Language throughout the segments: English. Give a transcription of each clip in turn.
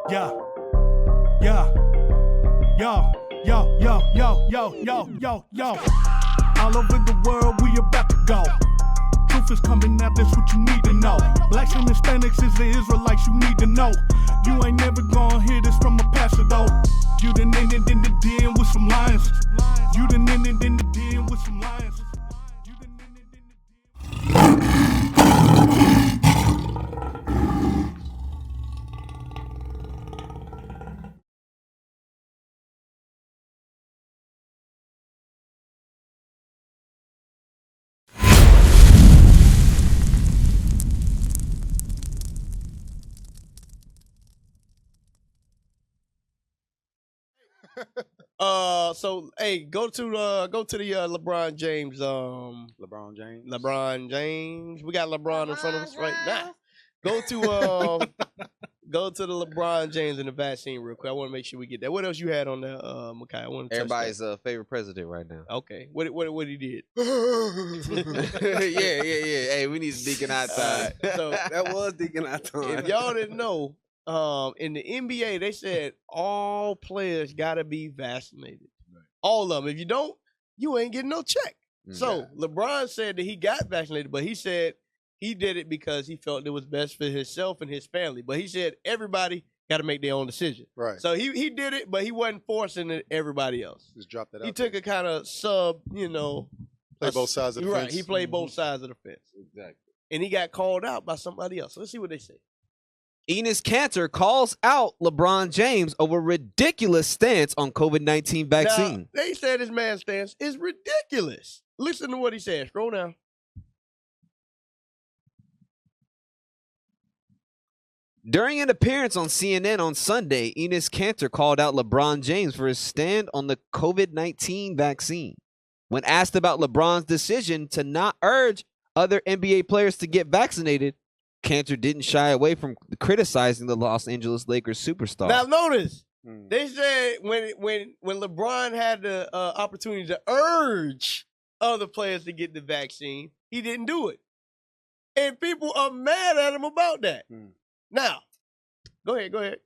Yeah, yeah, yo, yo, yo, yo, yo, yo, yo, yo. All over the world, we about to go. Truth is coming out, that's what you need to know. Blacks and Hispanics is the Israelites you need to know. You ain't never gonna hear this from a pastor though. You done ended in the den with some lions. You done ended in the den with some lions. You done ended in the den. So hey, go to the LeBron James. LeBron James. We got LeBron in front of us right now. Go to the LeBron James and the vaccine real quick. I want to make sure we get that. What else you had on there, Makai? I want to everybody's favorite president right now. Okay, what he did? yeah. Hey, we need to Deacon outside. So that was Deacon outside. If y'all didn't know, in the NBA they said all players gotta be vaccinated. Right. All of them. If you don't, you ain't getting no check. So LeBron said that he got vaccinated, but he said he did it because he felt it was best for himself and his family. But he said everybody got to make their own decision. Right. So he did it, but he wasn't forcing it everybody else. Just dropped that out. He took a kind of sub, Play both sides of the fence. Right. He played both sides of the fence. Exactly. And he got called out by somebody else. So let's see what they say. Enes Kanter calls out LeBron James over ridiculous stance on COVID-19 vaccine. Now, they said his man stance is ridiculous. Listen to what he said. Scroll down. During an appearance on CNN on Sunday, Enes Kanter called out LeBron James for his stand on the COVID-19 vaccine. When asked about LeBron's decision to not urge other NBA players to get vaccinated, Kanter didn't shy away from criticizing the Los Angeles Lakers superstar. Now notice, they said when LeBron had the opportunity to urge other players to get the vaccine, he didn't do it. And people are mad at him about that. Now, go ahead.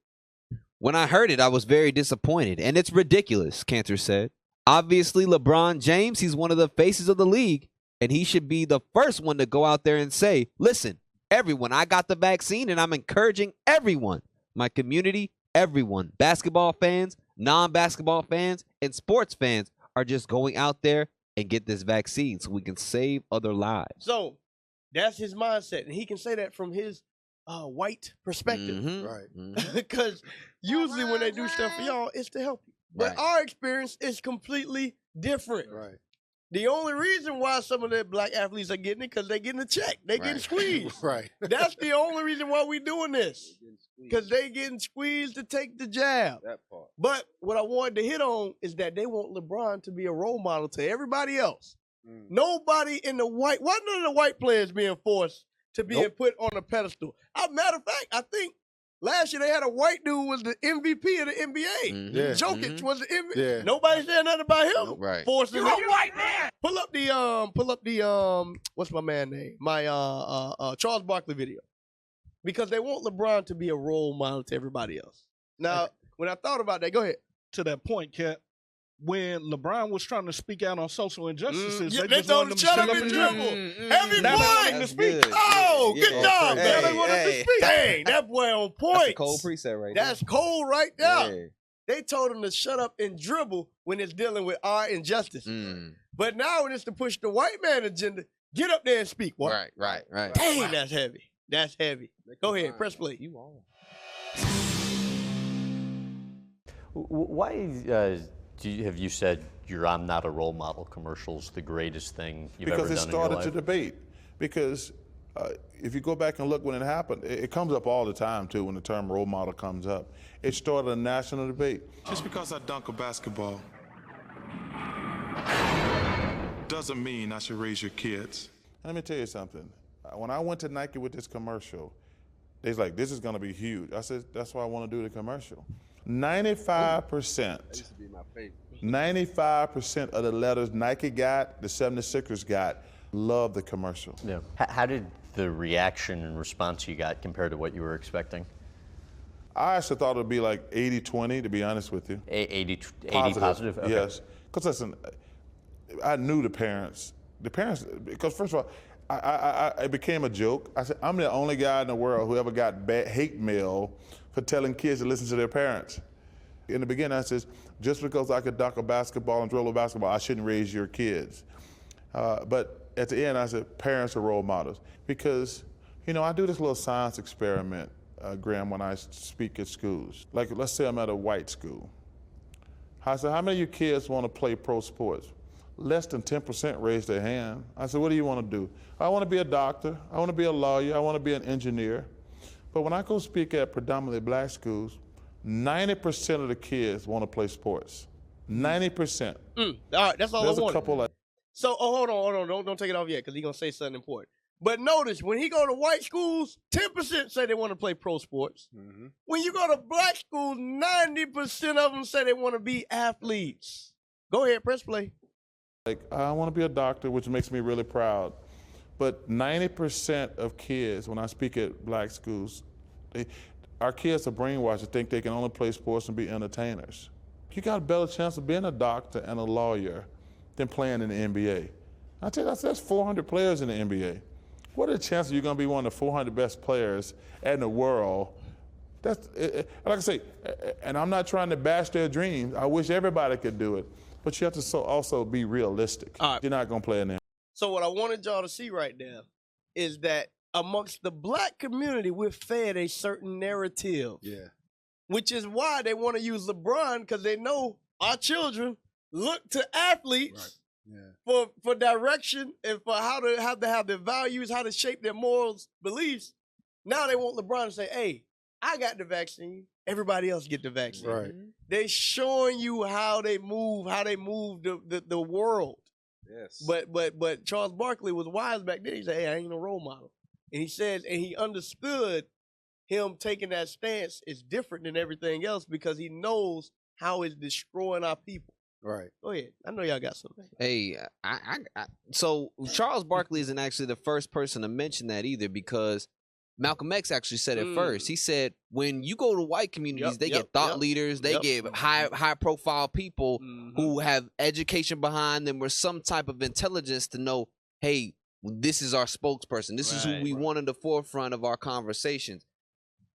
When I heard it, I was very disappointed, and it's ridiculous, Kanter said. Obviously, LeBron James, he's one of the faces of the league, and he should be the first one to go out there and say, listen, everyone, I got the vaccine, and I'm encouraging everyone, my community, everyone, basketball fans, non-basketball fans, and sports fans are just going out there and get this vaccine so we can save other lives. So that's his mindset, and he can say that from his white perspective. Right. Because usually when they do stuff for y'all, it's to help you. But our experience is completely different. Right. The only reason why some of the black athletes are getting it because they're getting a check. They getting squeezed. Right. That's the only reason why we're doing this. Because they getting squeezed to take the jab. That part. But what I wanted to hit on is that they want LeBron to be a role model to everybody else. Nobody in the white, why none of the white players being forced to be put on a pedestal? Matter of fact, I think last year they had a white dude was the MVP of the NBA. Yeah. Jokic was the MVP. Yeah. Nobody said nothing about him. Right. Forcing him. White man. Pull up the what's my man name? My Charles Barkley video. Because they want LeBron to be a role model to everybody else. Now, when I thought about that, go ahead. To that point, Cap, when LeBron was trying to speak out on social injustices, they just told wanted him him to shut up to and dribble. dribble. Heavy Now they want him boy. to speak. Oh, Yeah. good job, man. Hey, They want him to hey. speak. Hey, that boy on point. That's a cold preset right That's there. cold right there. Yeah. They told him to shut up and dribble when it's dealing with our injustices. But now when it's to push the white man agenda, get up there and speak. What? Right. Dang, that's heavy. That's heavy. Go ahead, press play. You on. Why have you said your "I'm not a role model" commercial's the greatest thing you've ever done in your life? Because it started the debate. Because if you go back and look when it happened, it comes up all the time too when the term role model comes up. It started a national debate. Just because I dunk a basketball doesn't mean I should raise your kids. Let me tell you something. When I went to Nike with this commercial, they was like, this is going to be huge. I said, that's why I want to do the commercial. 95%. Used to be my favorite. 95% of the letters Nike got, the 76ers got, Love the commercial. Yeah. How did the reaction and response you got compare to what you were expecting? I actually thought it would be like 80-20, to be honest with you. 80 positive? Okay. Yes. Because listen, I knew the parents. Because first of all, it became a joke. I said, I'm the only guy in the world who ever got bad hate mail for telling kids to listen to their parents. In the beginning, I said, just because I could dunk a basketball and dribble a basketball, I shouldn't raise your kids. But at the end, I said, parents are role models. Because, you know, I do this little science experiment, Graham, when I speak at schools. Like, let's say I'm at a white school. I said, how many of you kids want to play pro sports? Less than 10% raised their hand. I said, what do you want to do? I want to be a doctor. I want to be a lawyer. I want to be an engineer. But when I go speak at predominantly black schools, 90% of the kids want to play sports. 90%. All right, that's all There's I a wanted. couple of. So, hold on. Don't take it off yet, because he's going to say something important. But notice, when he go to white schools, 10% say they want to play pro sports. Mm-hmm. When you go to black schools, 90% of them say they want to be athletes. Go ahead, press play. Like, I want to be a doctor, which makes me really proud. But 90% of kids, when I speak at black schools, our kids are brainwashed to think they can only play sports and be entertainers. You got a better chance of being a doctor and a lawyer than playing in the NBA. I tell you, that's 400 players in the NBA. What are the chances you're going to be one of the 400 best players in the world? That's, like I say, and I'm not trying to bash their dreams. I wish everybody could do it. But you have to also be realistic. All right. You're not going to play in there. So what I wanted y'all to see right now is that amongst the black community, we're fed a certain narrative. Yeah. Which is why they want to use LeBron, because they know our children look to athletes for direction and for how to have their values, how to shape their morals, beliefs. Now they want LeBron to say, hey, I got the vaccine. Everybody else get the vaccine. Right. They're showing you how they move the world. Yes. But Charles Barkley was wise back then. He said, hey, I ain't no role model. And he said, and he understood him taking that stance is different than everything else because he knows how it's destroying our people. Right. Go ahead. I know y'all got something. Hey, so Charles Barkley isn't actually the first person to mention that either, because Malcolm X actually said it first. He said, when you go to white communities, they get thought leaders, they get high profile people who have education behind them or some type of intelligence to know, hey, this is our spokesperson. This is who we want in the forefront of our conversations.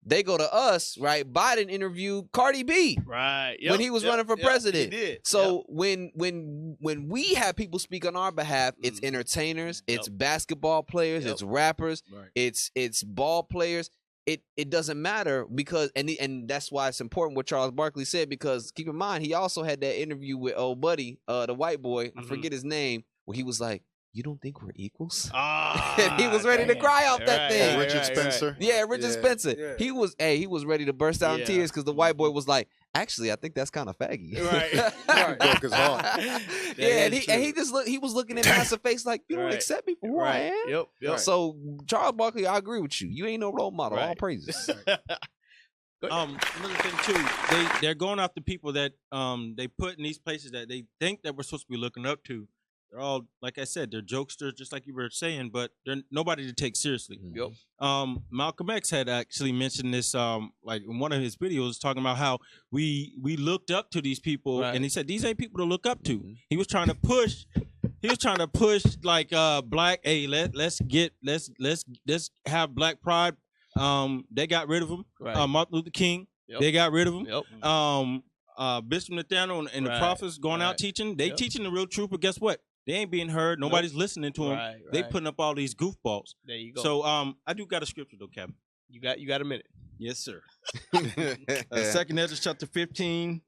They go to us, right? Biden interviewed Cardi B, right? When he was running for president. He did. So when we have people speak on our behalf, it's entertainers, it's basketball players, it's rappers, it's ball players. It doesn't matter because and that's why it's important what Charles Barkley said, because keep in mind he also had that interview with old buddy, the white boy, I forget his name, where he was like, you don't think we're equals? And he was ready to cry off that thing. Richard Spencer. Yeah, Richard Spencer. Yeah. He was ready to burst out in tears because the white boy was like, actually, I think that's kind of faggy. Right. Broke his heart. And he was looking at Massive face like, you don't accept me for who I am? Yep. So Charles Barkley, I agree with you. You ain't no role model. All praises. Another thing too, they're going after people that they put in these places that they think that we're supposed to be looking up to. They're all, like I said, they're jokesters, just like you were saying, but they're nobody to take seriously. Malcolm X had actually mentioned this, like in one of his videos, talking about how we looked up to these people, and he said these ain't people to look up to. He was trying to push. He was trying to push like black. Hey, let's have Black Pride. They got rid of him. Martin Luther King. They got rid of him. Bishop Nathaniel and the prophets going out teaching. They teaching the real truth, but guess what? They ain't being heard. Nobody's listening to them. They putting up all these goofballs. There you go. So I do got a scripture though, Kevin. You got a minute. Yes, sir. 2 Ezra chapter 15.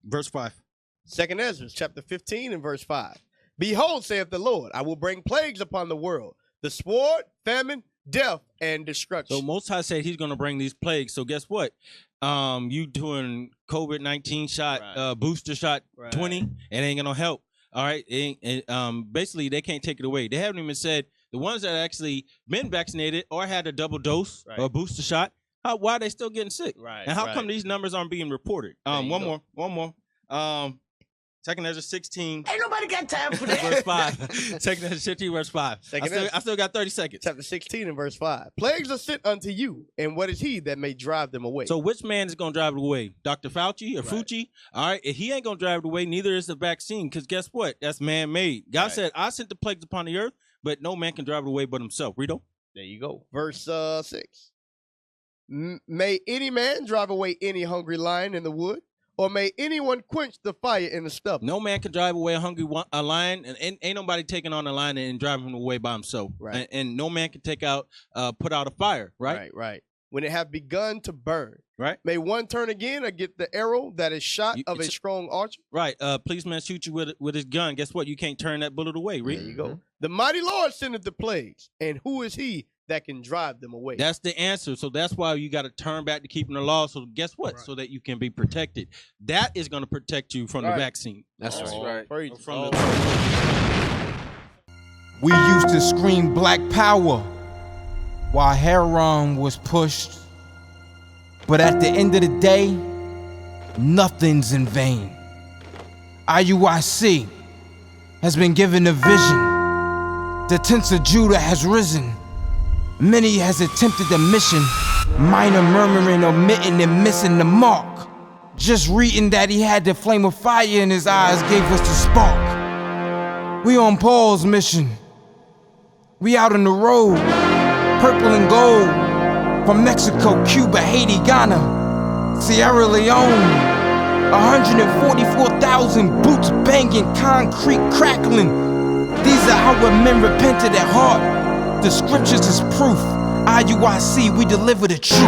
Verse 5. 2 Ezra chapter 15 and verse 5. Behold, saith the Lord, I will bring plagues upon the world, the sword, famine, death, and destruction. So Most High said he's going to bring these plagues. So guess what? You doing COVID-19 shot, booster shot 20, it ain't gonna help. All right, basically they can't take it away. They haven't even said the ones that actually been vaccinated or had a double dose or booster shot. Why are they still getting sick? And how come these numbers aren't being reported? One more. Second Ezra 16. Ain't nobody got time for Verse that. 5. Second Ezra 16, verse 5. I still got 30 seconds. Chapter 16 and verse 5. Plagues are sent unto you, and what is he that may drive them away? So which man is going to drive it away? Dr. Fauci or Fucci? All right, if he ain't going to drive it away, neither is the vaccine, because guess what? That's man-made. God said, I sent the plagues upon the earth, but no man can drive it away but himself. Rito? There you go. Verse 6. May any man drive away any hungry lion in the wood? Or may anyone quench the fire in the stubble? No man can drive away a lion, and ain't nobody taking on a lion and driving him away by himself. Right. And no man can put out a fire, right? Right. When it have begun to burn. Right. May one turn again or get the arrow that is shot of a strong archer? Right. Policeman shoot you with his gun. Guess what? You can't turn that bullet away, Reed. There you go. The mighty Lord sendeth the plagues, and who is he that can drive them away? That's the answer. So that's why you got to turn back to keeping the law. So guess what? Right. So that you can be protected. That is going to protect you from the vaccine. That's right. We used to scream black power while heroin was pushed. But at the end of the day, nothing's in vain. I.U.I.C. has been given a vision. The tents of Judah has risen. Many has attempted the mission, minor murmuring, omitting, and missing the mark. Just reading that he had the flame of fire in his eyes gave us the spark. We on Paul's mission. We out on the road, purple and gold, from Mexico, Cuba, Haiti, Ghana, Sierra Leone. 144,000 boots banging, concrete crackling. These are our men repented at heart. The scriptures is proof. I.U.I.C. we deliver the truth.